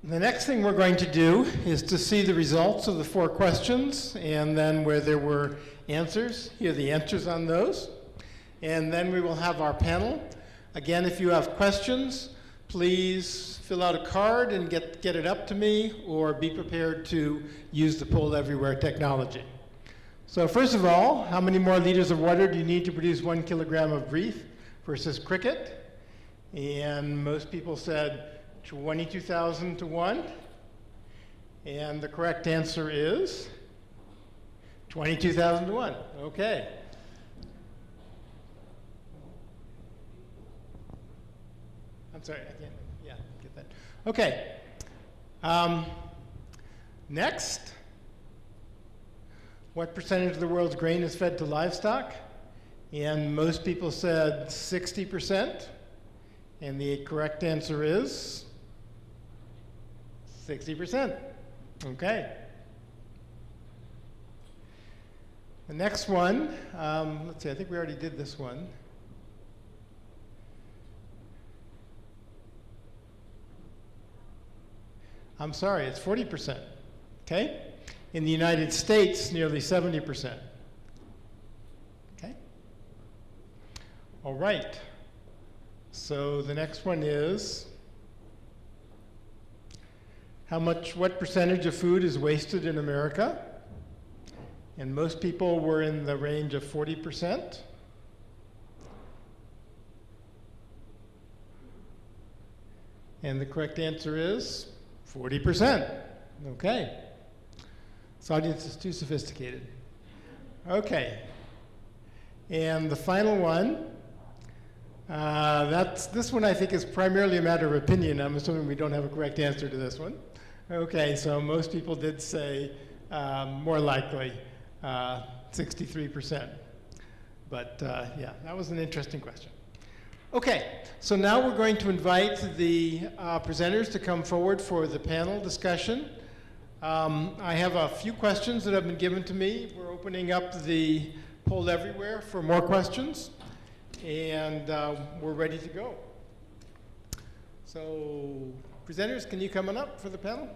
The next thing we're going to do is to see the results of the 4 questions, and then where there were answers, here are the answers on those. And then we will have our panel. Again, if you have questions, please fill out a card and get it up to me, or be prepared to use the Poll Everywhere technology. So first of all, how many more liters of water do you need to produce 1 kilogram of beef versus cricket? And most people said 22,000 to 1. And the correct answer is 22,000 to 1. Okay. I'm sorry, I can't, yeah, get that. Okay. Next, what percentage of the world's grain is fed to livestock? And most people said 60%. And the correct answer is 60%. Okay. The next one, let's see, I think we already did this one. I'm sorry, it's 40%. Okay? In the United States, nearly 70%. Okay? All right. So the next one is, what percentage of food is wasted in America? And most people were in the range of 40%. And the correct answer is 40%. Okay. This audience is too sophisticated. Okay. And the final one, this one I think is primarily a matter of opinion. I'm assuming we don't have a correct answer to this one. Okay, so most people did say more likely 63%. But yeah, that was an interesting question. Okay, so now we're going to invite the presenters to come forward for the panel discussion. I have a few questions that have been given to me. We're opening up the Poll Everywhere for more questions, and we're ready to go. So, presenters, can you come on up for the panel?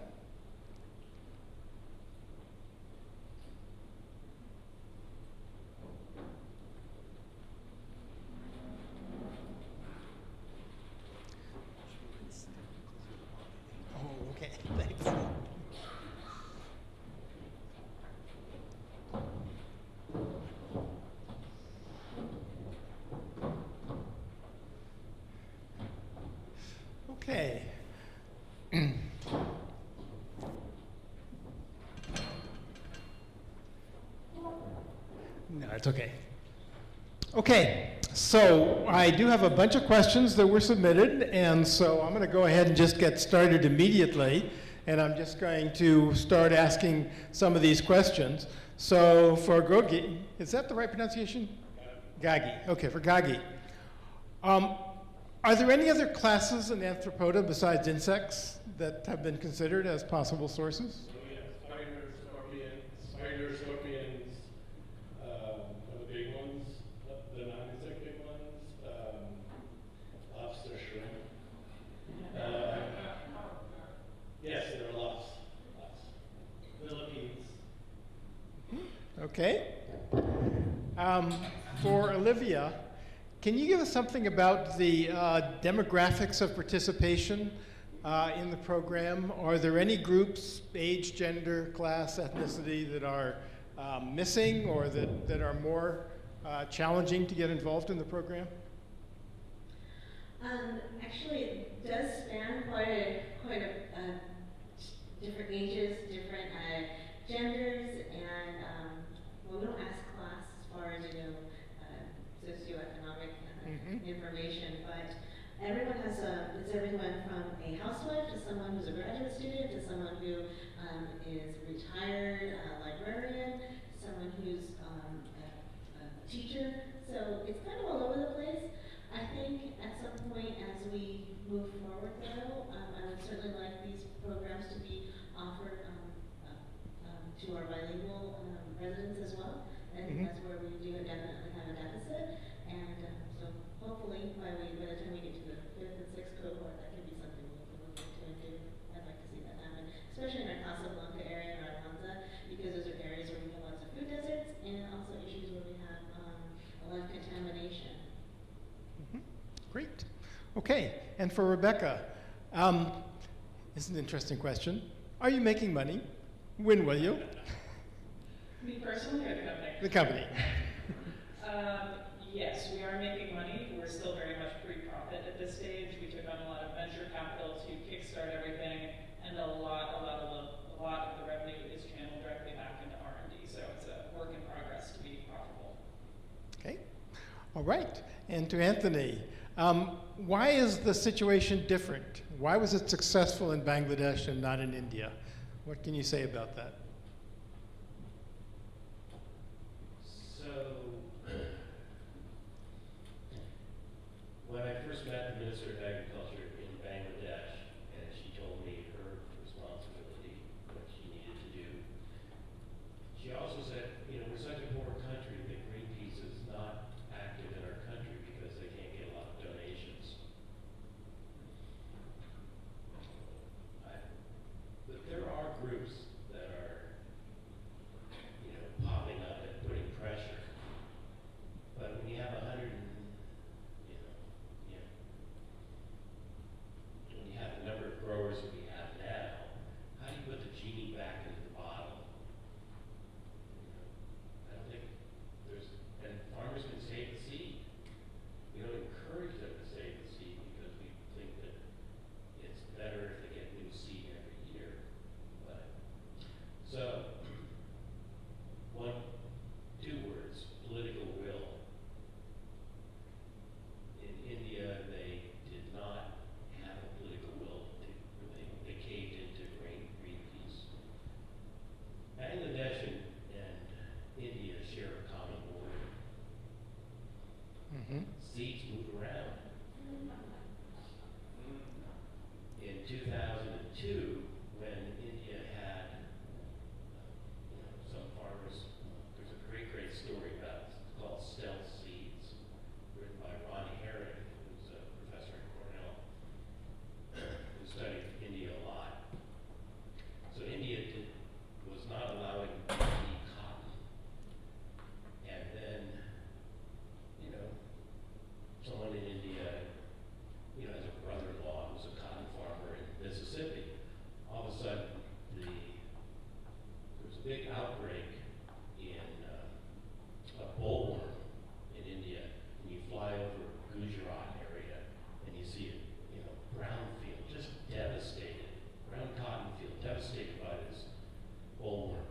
Okay. No, it's okay. Okay, so I do have a bunch of questions that were submitted, and so I'm going to go ahead and just get started immediately, and I'm just going to start asking some of these questions. So for Gogi, is that the right pronunciation? Gagi. Okay, for Gagi. Are there any other classes in Arthropoda besides insects that have been considered as possible sources? So yeah, spiders, scorpions, are the big ones, the non-insect big ones, lobster, shrimp. Yes, there are lots. Philippines. Okay. For Olivia, can you give us something about the demographics of participation in the program? Are there any groups, age, gender, class, ethnicity, that are missing or that are more challenging to get involved in the program? Actually, it does span quite a different ages, different genders, and well, we don't ask class as far as socioeconomic information, but everyone has it's everyone from a housewife to someone who's a graduate student to someone who is retired librarian, someone who's a teacher. So it's kind of all over the place. I think at some point as we move forward though, I would certainly like these programs to be offered to our bilingual residents as well. I think that's where we do definitely have a deficit, and so hopefully by the time we get to the 5th and 6th cohort, that can be something we'll look into and do. I'd like to see that. Okay, and for Rebecca, this is an interesting question. Are you making money? When will you? Me personally or the company? The company. Yes, we are making money. We're still very much pre-profit at this stage. We took on a lot of venture capital to kickstart everything, and a lot of the revenue is channeled directly back into R&D. So it's a work in progress to be profitable. Okay, all right. And to Anthony, why is the situation different? Why was it successful in Bangladesh and not in India? What can you say about that? So, when I first met the Minister of Agriculture in Bangladesh, and she told me her responsibility, what she needed to do, she also said, you know, we're such a poor country that Greenpeace is not active in our country because they can't get a lot of donations. But there are groups that are, you know, popping up and putting pressure. But when you have 100 and, you know, when you have the number of growers that we have now, how do you put the genie back into the bottle? You know, I don't think there's, and farmers can save the seed. We don't encourage them to save the seed because we think that it's better if they get new seed every year. But, so, two words, political will. In India, they did not have a political will. They caved into Greenpeace. Bangladesh and India share a common border. Mm-hmm. Seeds move around. In 2002, when India had some farmers, there's a great story about called Stealth Seeds, written by Ronnie Herring, who's a professor at Cornell, who studied India a lot. So India was not allowing BT cotton. And then, you know, someone in India, you know, has a brother-in-law who's a cotton farmer in Mississippi. All of a sudden, there was a big outbreak in a bollworm in India. And you fly over Gujarat area, and you see it, you know, brown field just devastated. Brown cotton field devastated by this bollworm.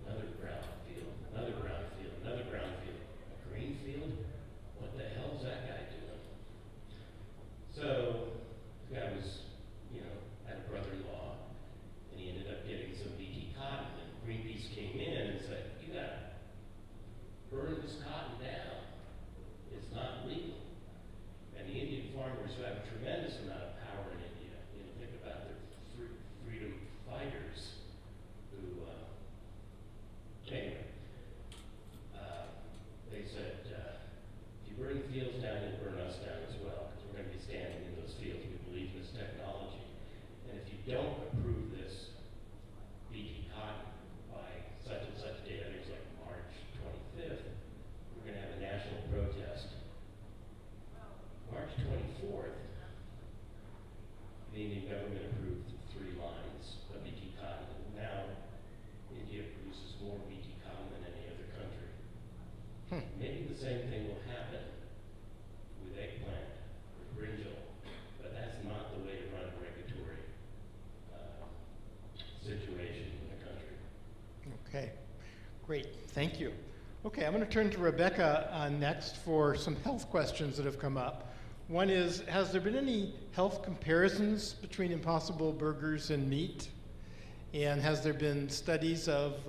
Another brown field, another brown field, another brown field. A green field? What the hell is that guy doing? So, the guy was, you know, had a brother-in-law, and he ended up getting some BT cotton, and Greenpeace came in and said, you gotta burn this cotton down. It's not legal. And the Indian farmers who have a tremendous amount of power in India, you know, think about their freedom fighters who, anyway, they said, if you burn the fields down, you'll burn us down as well, because we're going to be standing in those fields. We believe in this technology. And if you don't approve this BT cotton by such and such date, I think it's like March 25th, we're going to have a national protest. March 24th, the Indian government approved 3 lines of BT cotton. Now, India produces more BT cotton than any other country. Maybe the same thing will happen with eggplant or brinjal, but that's not the way to run a regulatory situation in the country. Okay, great, thank you. Okay, I'm going to turn to Rebecca next for some health questions that have come up. One is, has there been any health comparisons between Impossible Burgers and meat? And has there been studies of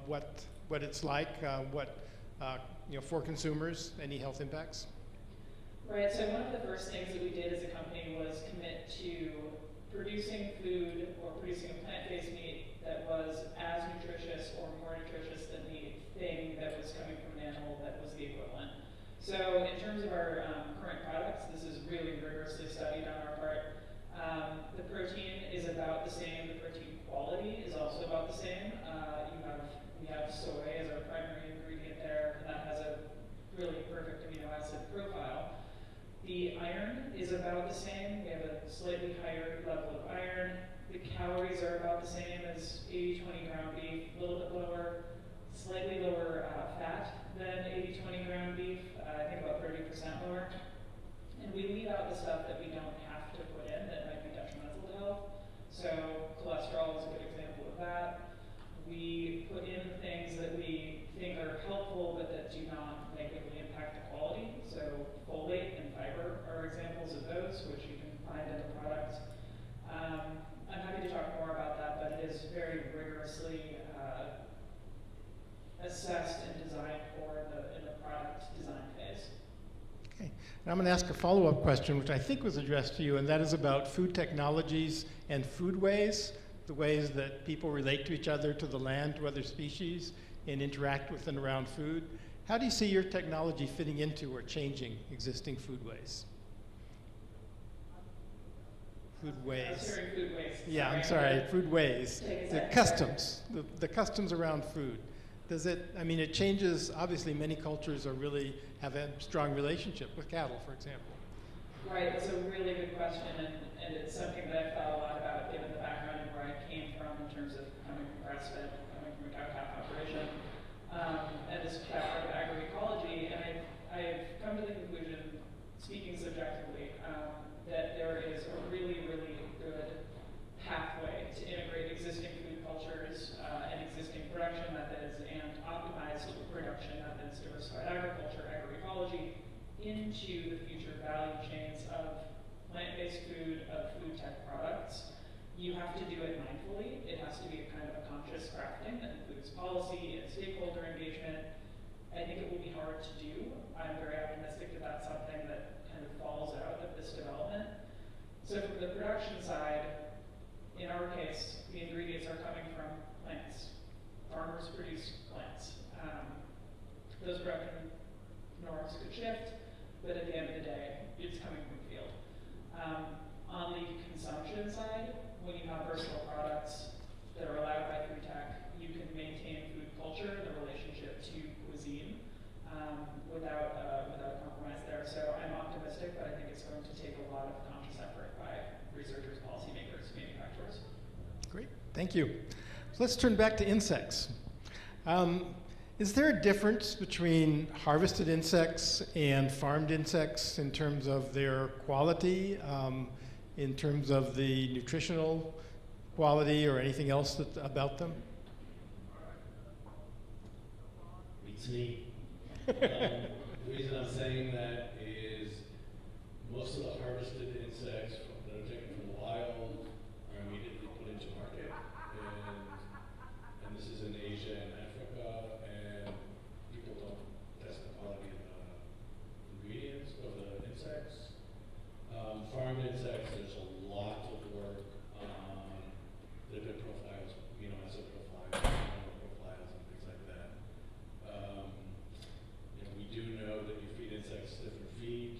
what it's like, you know, for consumers, any health impacts? Right, so one of the first things that we did as a company was commit to producing food or producing a plant-based meat that was as nutritious or more nutritious than the thing that was coming from an animal that was the equivalent. So in terms of our current products, this is really rigorously studied on our part. The protein is about the same, the protein quality is also about the same. We have soy as our primary ingredient there, and that has a really perfect amino acid profile. The iron is about the same. We have a slightly higher level of iron. The calories are about the same as 80-20 ground beef, a little bit lower, slightly lower fat than 80-20 ground beef, I think about 30% lower. And we leave out the stuff that we don't have to put in that might be detrimental to health. So cholesterol is a good example of that. We put in things that we think are helpful but that do not negatively impact the quality. So folate and fiber are examples of those, which you can find in the product. I'm happy to talk more about that, but it is very rigorously assessed and designed for in the product design phase. Okay. Now I'm going to ask a follow-up question, which I think was addressed to you, and that is about food technologies and foodways, the ways that people relate to each other, to the land, to other species, and interact with and around food. How do you see your technology fitting into or changing existing foodways? Foodways. Food waste. Yeah, I'm sorry, foodways. The customs, the customs around food. Does it, I mean, it changes, obviously many cultures are really, have a strong relationship with cattle, for example. Right, that's a really good question, and it's something that I've thought a lot about given the background and where I came from in terms of coming from grass-fed, coming from a cow-calf operation, and this background of agroecology, and I've come to the conclusion, speaking subjectively, that there is a really, really good pathway to integrate existing food cultures and existing production methods and optimized production methods, diversified agriculture, agroecology, into the future value chains of plant-based food, of food tech products. You have to do it mindfully. It has to be a kind of a conscious crafting that includes policy and stakeholder engagement. I think it will be hard to do. I'm very optimistic that that's something that kind of falls out of this development. So from the production side, in our case, the ingredients are coming from plants. Farmers produce plants. Those production norms could shift, but at the end of the day, it's coming from the field. On the consumption side, when you have versatile products that are allowed by food tech, you can maintain food culture, the relationship to cuisine, without compromise there. So I'm optimistic, but I think it's going to take a lot of conscious effort by researchers, policymakers, manufacturers. Great, thank you. So let's turn back to insects. Is there a difference between harvested insects and farmed insects in terms of their quality, in terms of the nutritional quality or anything else about them? Beats me. The reason I'm saying that is most of the harvested insects that are taken from the wild are immediately put into market, and this is in Asia and Africa, and people don't test the quality of the ingredients of the insects. Farmed insects, there's a lot of work on lipid profiles, amino acid profiles, mineral profiles, and things like that. We do know that you feed insects different feed,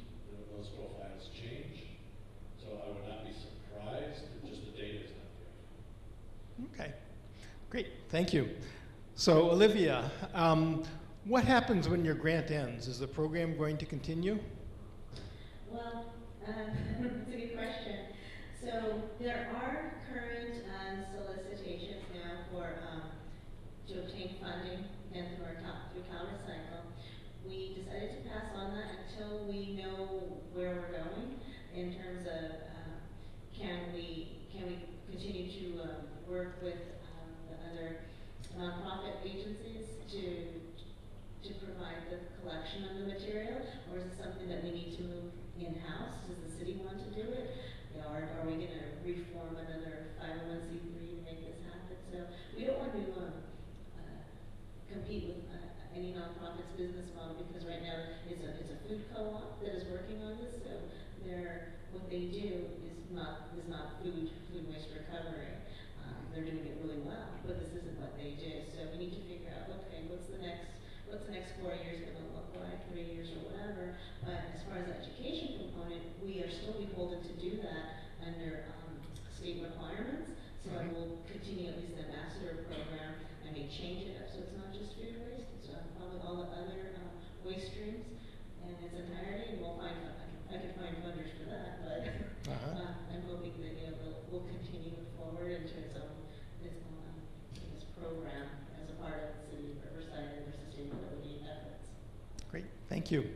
those profiles change. So I would not be surprised, just the data is not there. Okay, great, thank you. So Olivia, what happens when your grant ends? Is the program going to continue? Well, that's a good question. So there are current solicitations now for to obtain funding and through CalRecycle. We decided to pass on that until we know where we're going in terms of can we continue to work with the other nonprofit agencies to provide the collection of the material, or is it something that we need to move in-house? Does the city want to do it? Or are we going to reform another 501c3 to make this happen? So we don't want to compete with any nonprofit's business model, because right now it's a food co-op that is working on this. So what they do is not food waste recovery. They're doing it really well, but this isn't what they do. So we need to figure out, okay, what's the next 4 years going to look like, 3 years or whatever. But as far as the education component, we are still beholden to do that under state requirements. So I will continue at least the ambassador program. I may change it up so it's not just food waste, it's probably all the other waste streams in its entirety, and we'll find I can find funders for that, but I'm hoping that, you know, we'll continue forward into its own program as a part of the city of Riverside and their sustainability efforts. Great, thank you.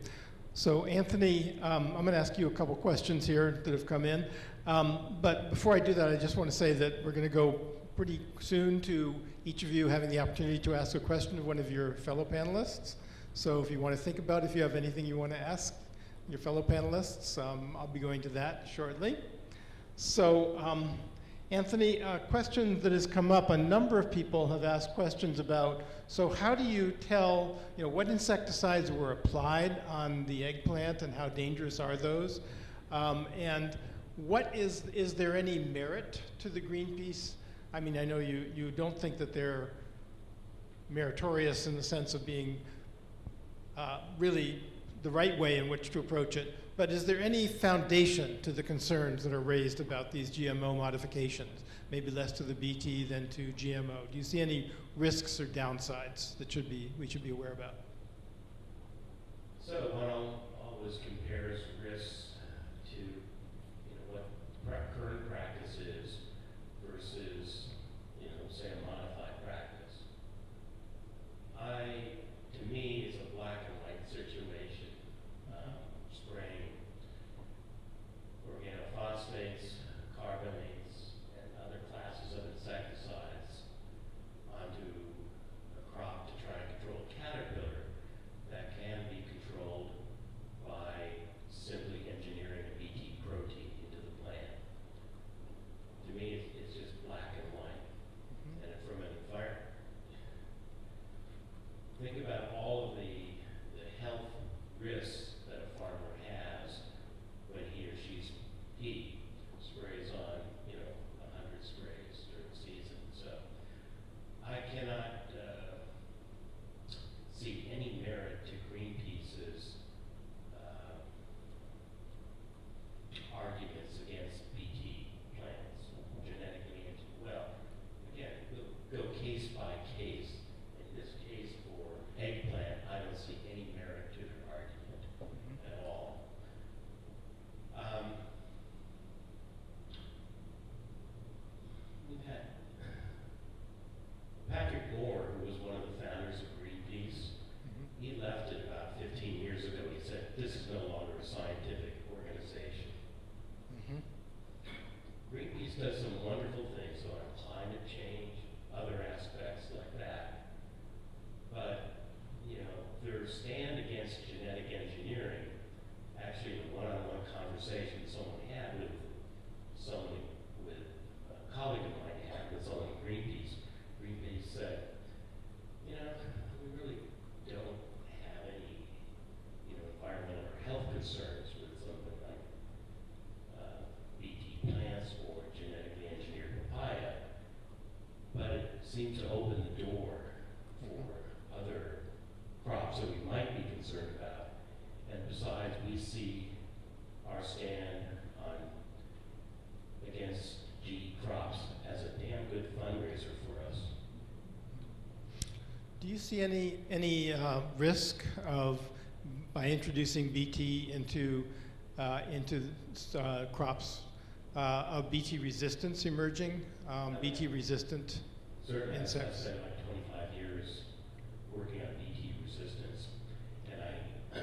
So Anthony, I'm going to ask you a couple questions here that have come in. But before I do that, I just want to say that we're going to go pretty soon to each of you having the opportunity to ask a question of one of your fellow panelists. So if you want to think about if you have anything you want to ask your fellow panelists, I'll be going to that shortly. So Anthony, a question that has come up, a number of people have asked questions about, so how do you tell, you know, what insecticides were applied on the eggplant and how dangerous are those? And what is there any merit to the Greenpeace? I mean, I know you don't think that they're meritorious in the sense of being really the right way in which to approach it, but is there any foundation to the concerns that are raised about these GMO modifications? Maybe less to the BT than to GMO. Do you see any risks or downsides that we should be aware about? So one always compares risks to, you know, what current practice is versus, you know, say a modified practice. To me, it's a black and white situation. Spraying organophosphates, carbonates, and other classes of insecticides onto a crop to try and control a caterpillar that can be controlled by simply engineering a BT protein into the plant. To me, it's just black and white. And from an environment, think about all of the health risks that a farmer has when he or she sprays on, you know, 100 sprays during the season. So I cannot see any merit to Greenpeace's arguments against BT plants, genetically. Well, again, we'll go case by case. In this case, for eggplant, I don't see any merit to their argument at all. We've had Patrick Moore, who was one of the founders of Greenpeace. He left it about 15 years ago. He said, this is no longer a scientific organization. Greenpeace does some wonderful things on climate change, other aspects like that. But, you know, their stand against genetic engineering, actually the one-on-one conversation someone had with a colleague of mine had with someone at Greenpeace said, you know, we really don't have any, you know, environmental or health concerns with something like BT plants or genetically engineered papaya, but it seems to open the door for other crops that we might be concerned about. And besides, we see our stand against GE crops as a damn good fundraiser for us. Do you see any risk of, by introducing BT into crops, of BT resistance emerging, BT resistant Certainly, insects? I've spent like 25 years working on BT resistance, and I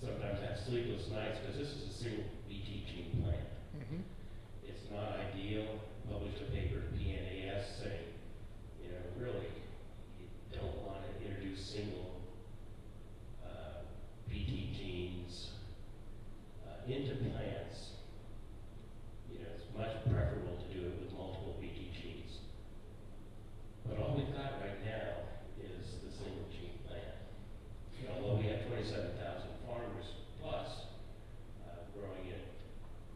sometimes have sleepless nights because this is a single BT gene plant. It's not ideal. Published a paper to PNAS saying, you know, really, you don't want to introduce single BT genes into plants. You know, it's much preferable to do it with multiple BT genes. But all we've got right now is the single gene plant. And although we have 27,000 farmers plus growing it,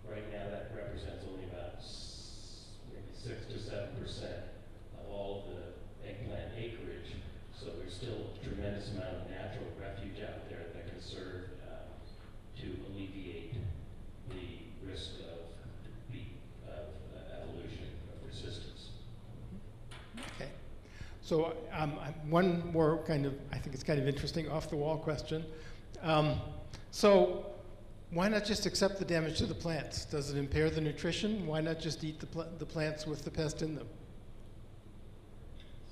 right now that represents only about maybe 6 to 7% of all of the eggplant acreage. So there's still a tremendous amount of natural refuge out there that can serve to alleviate the risk of evolution of resistance. Okay. So one more kind of, I think it's kind of interesting, off the wall question. So Why not just accept the damage to the plants? Does it impair the nutrition? Why not just eat the plants with the pest in them?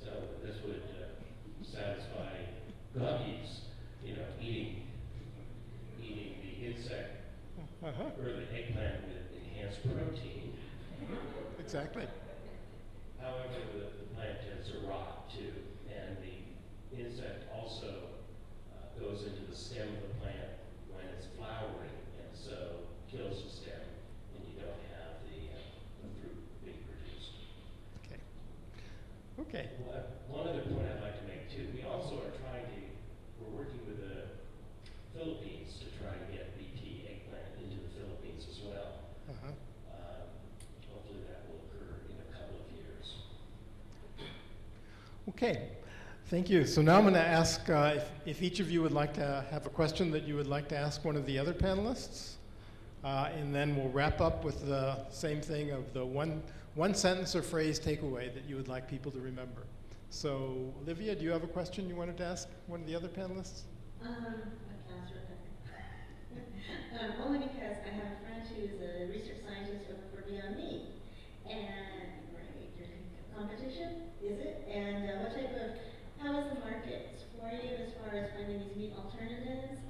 So this would satisfy guppies, you know, eating the insect Uh-huh. or the eggplant with enhanced protein. Exactly. However, the plant tends to rot too, and the insect also goes into the stem of the plant when it's flowering, and so kills the stem, and you don't have the fruit being produced. Okay. Okay. One other point I'd like to make too, we're working with the Philippines to try and get BT eggplant into the Philippines as well. Uh-huh. Hopefully that will occur in a couple of years. Okay. Thank you. So now I'm going to ask if each of you would like to have a question that you would like to ask one of the other panelists. And then we'll wrap up with the same thing of the one sentence or phrase takeaway that you would like people to remember. So, Olivia, do you have a question you wanted to ask one of the other panelists? I can answer that. Only because I have a friend who's a research scientist for Beyond Meat. And, right, your competition, is it? And how is the market for you as far as finding these meat alternatives?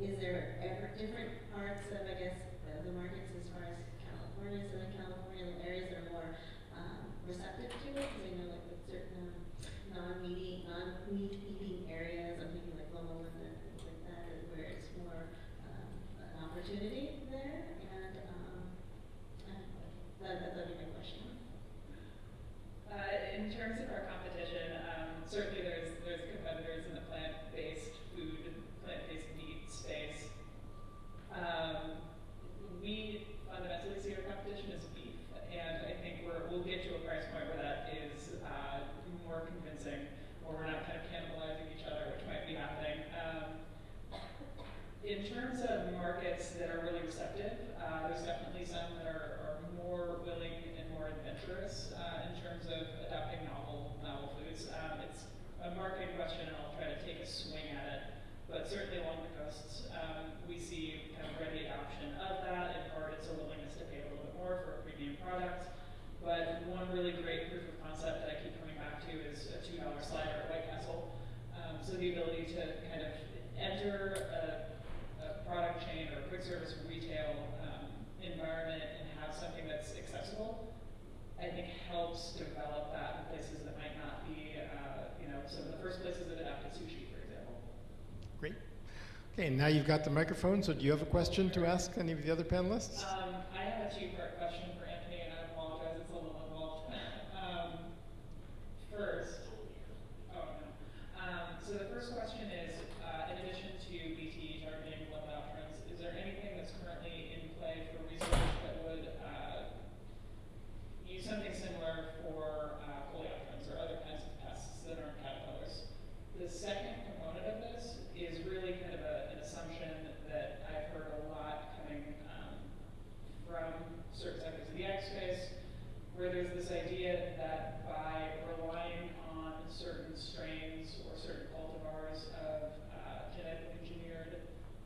Is there ever different parts of, I guess, the markets as far as California, Southern California, areas that are more receptive to it? Because I know like with certain non-meat eating areas, I'm thinking like Loma Linda and things like that, where it's more an opportunity there. And that'd be my question. In terms of our competition, certainly there's competitors in the plant-based meat space. We fundamentally see our competition as beef, and I think we'll get to a price point where that is more convincing, or we're not kind of cannibalizing each other, which might be happening. In terms of markets that are really receptive, there's definitely some that are more willing and more adventurous in terms of adopting novel foods. It's a marketing question, and I'll try to take a swing at it. But certainly along the coasts, we see kind of ready adoption of that. In part, it's a willingness to pay a little bit more for a premium product. But one really great proof of concept that I keep coming back to is a $2 slider at White Castle. So the ability to kind of enter a product chain or a quick service retail environment and have something that's accessible, I think helps develop that in places that might not be, some of the first places that adopted sushi, for example. Great. Okay, now you've got the microphone, so do you have a question to ask any of the other panelists? I have a two-part question for Anthony, and I apologize, it's a little involved. So the first question is, in addition to BT targeting lepidopterans, is there anything that's currently in play for research that would use something similar for coleopterans or other kinds of pests that aren't caterpillars? The second component of this is really kind of an assumption that I've heard a lot coming from certain sectors of the ag space, where there's this idea that by relying on certain strains or certain cultivars of genetically engineered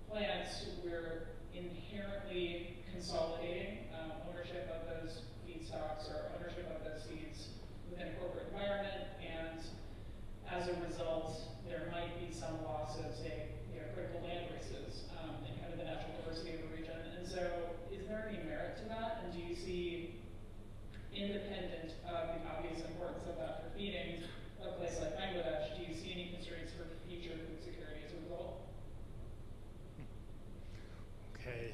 plants, we're inherently consolidating ownership of those feedstocks or ownership of those seeds within a corporate environment, and as a result, there might be some loss of, say, critical land races and kind of the natural diversity of the region. And so, is there any merit to that? And do you see, independent of the obvious importance of that for feeding a place like Bangladesh, do you see any constraints for future food security as a result? Okay.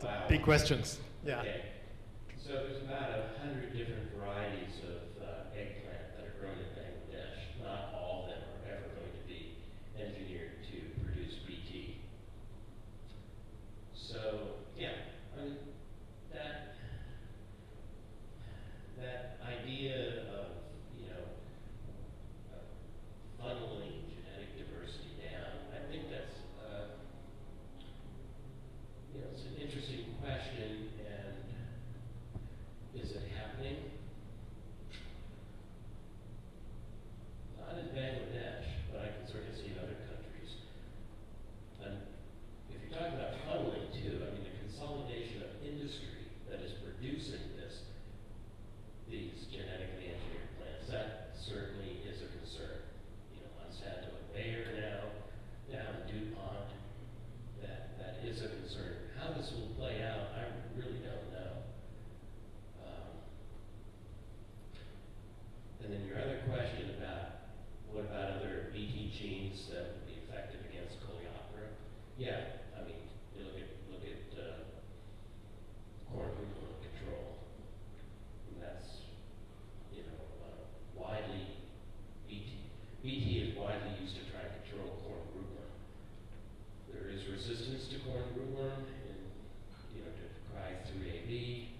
Wow. Big questions. Yeah. Okay. So there's about 100 different varieties of eggplant that are grown in Bangladesh. Not all of them are ever going to be engineered to produce BT. So, yeah, I mean, that idea of, funneling genetic diversity down, I think that's, it's an interesting question, and genes that would be effective against coleoptera. Yeah, I mean, you look at corn rootworm control. And that's, you know, widely, BT is widely used to try to control corn rootworm. There is resistance to corn rootworm in, you know, to cry3AB.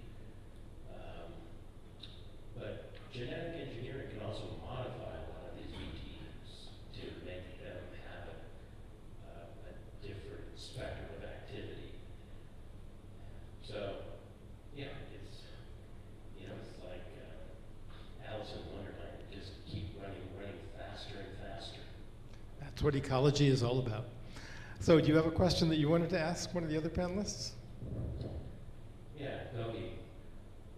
But genetic engineering can also modify a lot of these BTs to make them have a different spectrum of activity. So, yeah, it's, you know, it's like Alice in Wonderland. Just keep running faster and faster. That's what ecology is all about. So do you have a question that you wanted to ask one of the other panelists? Yeah, Gogi,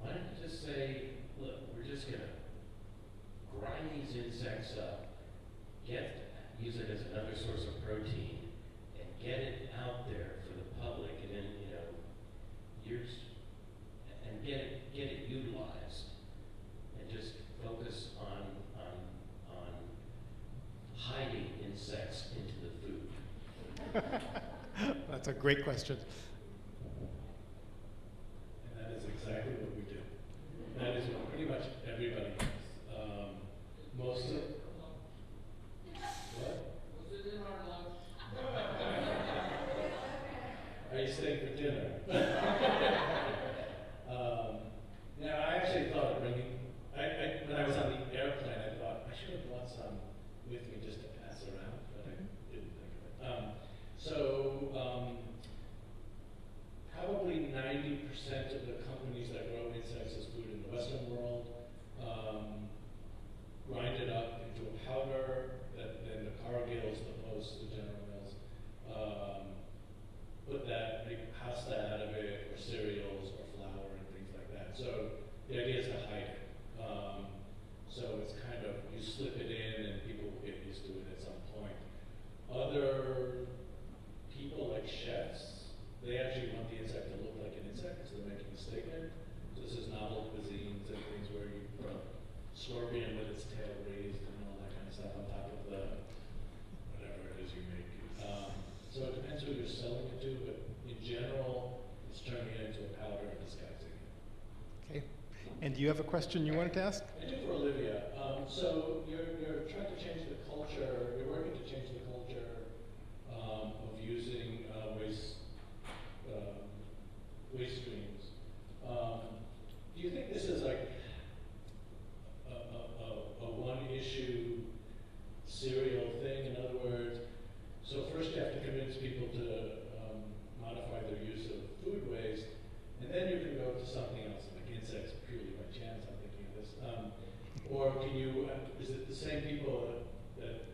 why don't you just say, look, we're just going to grind these insects up, use it as another source of protein, and get it out there for the public, and then, you know, and get it utilized, and just focus on hiding insects into the food. That's a great question. And that is exactly what we do. That is what pretty much everybody does. Most of what? Are you staying for dinner? Now, I actually thought of bringing, when I was on the airplane, I thought I should have brought some with me just to pass around, but I didn't think of it. Probably 90% of the companies that grow insects as food in the Western world grind it up into a powder that then the Cargills, the Posts, the General Mills, make pasta out of it, or cereals, or flour, and things like that. So the idea is to hide it. So it's kind of, you slip it in and people will get used to it at some point. Other people, like chefs, they actually want the insect to look like an insect because they're making a steak in. So this is novel cuisines and things where you put a scorpion with its tail raised and all that kind of stuff on top of the whatever it is you make. So it depends who you're selling it to, but in general, it's turning it into a powder and disguising it. Okay. And do you have a question you wanted to ask? I do for Olivia. So you're trying to change the culture, you're working to change the culture of using waste streams. Do you think this is like a one-issue serial thing? In other words, so first you have to convince people to modify their use of food waste, and then you can go to something else, like insects purely by chance, I'm thinking of this. Or can you, is it the same people that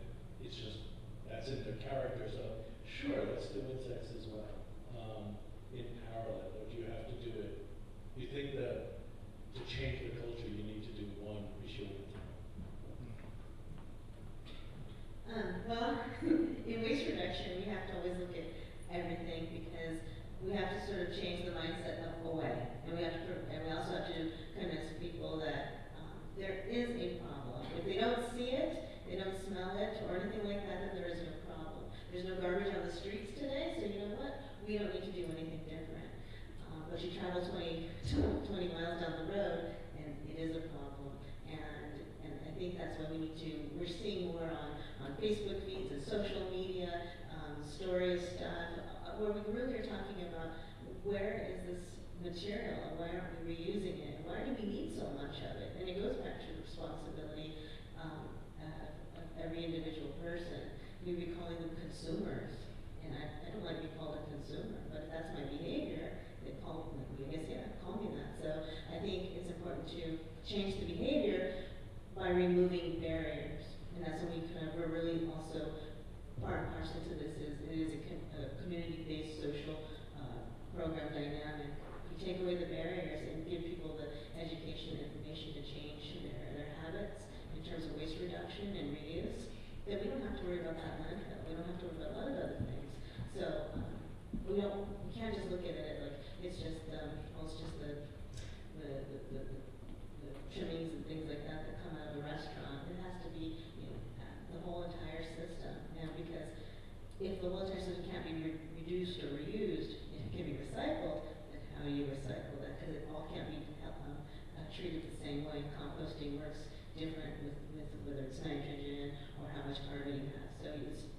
it's just, that's in their character, so sure, let's do insects as well, in parallel, or do you have to do it, do you think that to change the culture you need to do one issue at a time? Well, in waste reduction, we have to always look at everything because we have to sort of change the mindset of away, and we also have to convince people that there is a problem. If they don't see it, they don't smell it, or anything like that, then there is no problem. There's no garbage on the streets today, so you know what? We don't need to do anything different. But you travel 20 miles down the road, and it is a problem. And I think that's why we need to, we're seeing more on Facebook feeds and social media, story stuff, where we really are talking about where is this material and why aren't we reusing it? Why do we need so much of it? And it goes back to the responsibility of every individual person. We'd be calling them consumers. And I don't like to be called a consumer, but if that's my behavior, they call me, I guess, yeah, call me that. So I think it's important to change the behavior by removing barriers. And that's when we're really also, part and parcel to this is, it is a community-based social program dynamic. You take away the barriers and give people the education and information to change their habits in terms of waste reduction and reuse, then we don't have to worry about that landfill. We don't have to worry about a lot of other things. So we can't just look at it like it's just the trimmings and things like that that come out of the restaurant. It has to be, the whole entire system. treated the same way. Composting works different with whether it's nitrogen or how much carbon you have. So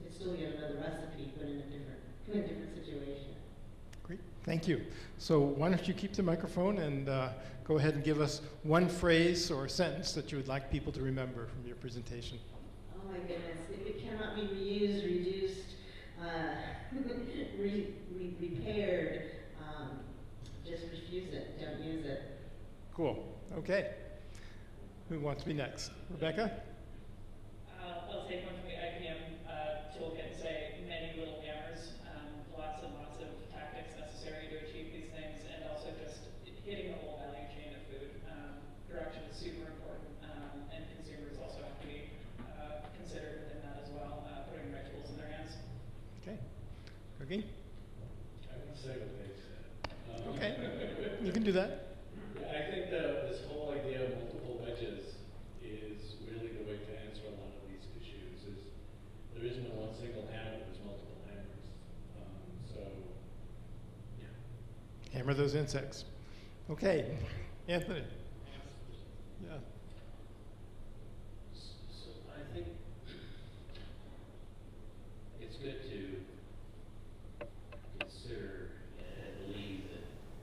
it's still yet another recipe, but in a different situation. Great, thank you. So why don't you keep the microphone and go ahead and give us one phrase or sentence that you would like people to remember from your presentation. Oh my goodness, if it cannot be reused, reduced, repaired, just refuse it, don't use it. Cool, okay. Who wants to be next? Rebecca? I'll take one from the IPM toolkit and say many little hammers, lots and lots of tactics necessary to achieve these things, and also just hitting the whole value chain of food. Direction is super important, and consumers also have to be considered within that as well, putting the right tools in their hands. Okay. Cookie? I would say what they said. Okay, you can do that. I think that this whole idea of multiple wedges is really the way to answer a lot of these issues. Is there isn't one single hammer, there's multiple hammers. So, yeah. Hammer those insects. Okay, Anthony. Yeah. So I think it's good to consider and believe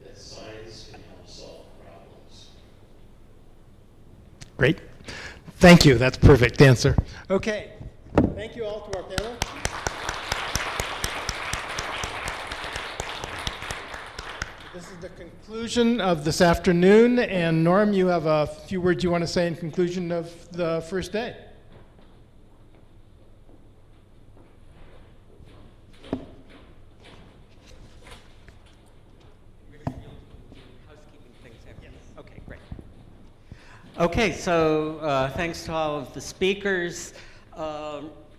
that science can help solve problems. Great. Thank you. That's perfect answer. Okay. Thank you all to our panel. This is the conclusion of this afternoon. And Norm, you have a few words you want to say in conclusion of the first day. Okay, great. Okay, so thanks to all of the speakers.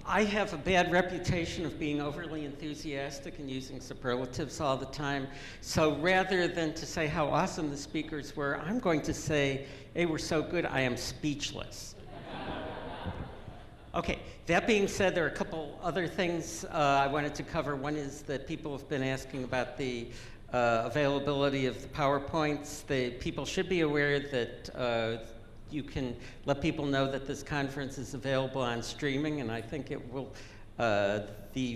I have a bad reputation of being overly enthusiastic and using superlatives all the time. So rather than to say how awesome the speakers were, I'm going to say they were so good I am speechless. Okay, that being said, there are a couple other things I wanted to cover. One is that people have been asking about the availability of the PowerPoints. People should be aware that you can let people know that this conference is available on streaming, and I think it will, the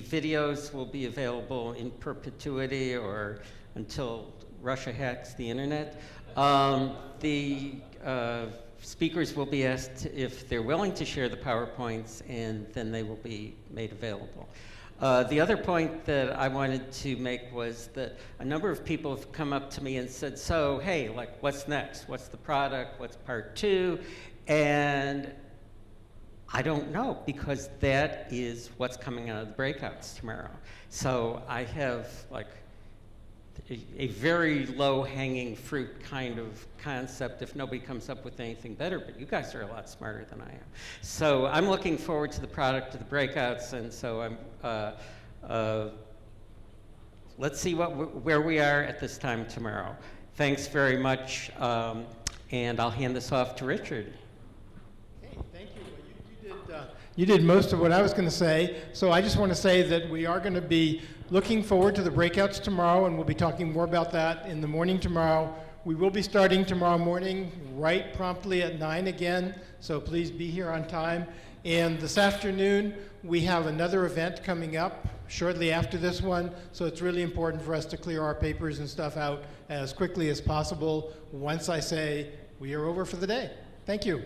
videos will be available in perpetuity or until Russia hacks the internet. The speakers will be asked if they're willing to share the PowerPoints, and then they will be made available. The other point that I wanted to make was that a number of people have come up to me and said, so, hey, like, what's next? What's the product? What's part 2? And I don't know, because that is what's coming out of the breakouts tomorrow. So I have, like, a very low-hanging fruit kind of concept if nobody comes up with anything better, but you guys are a lot smarter than I am. So I'm looking forward to the product of the breakouts, and so I'm, let's see where we are at this time tomorrow. Thanks very much, and I'll hand this off to Richard. Okay, thank you. Well, you did most of what I was going to say, so I just want to say that we are going to be looking forward to the breakouts tomorrow, and we'll be talking more about that in the morning tomorrow. We will be starting tomorrow morning right promptly at 9 again, so please be here on time. And this afternoon, we have another event coming up shortly after this one, so it's really important for us to clear our papers and stuff out as quickly as possible once I say we are over for the day. Thank you.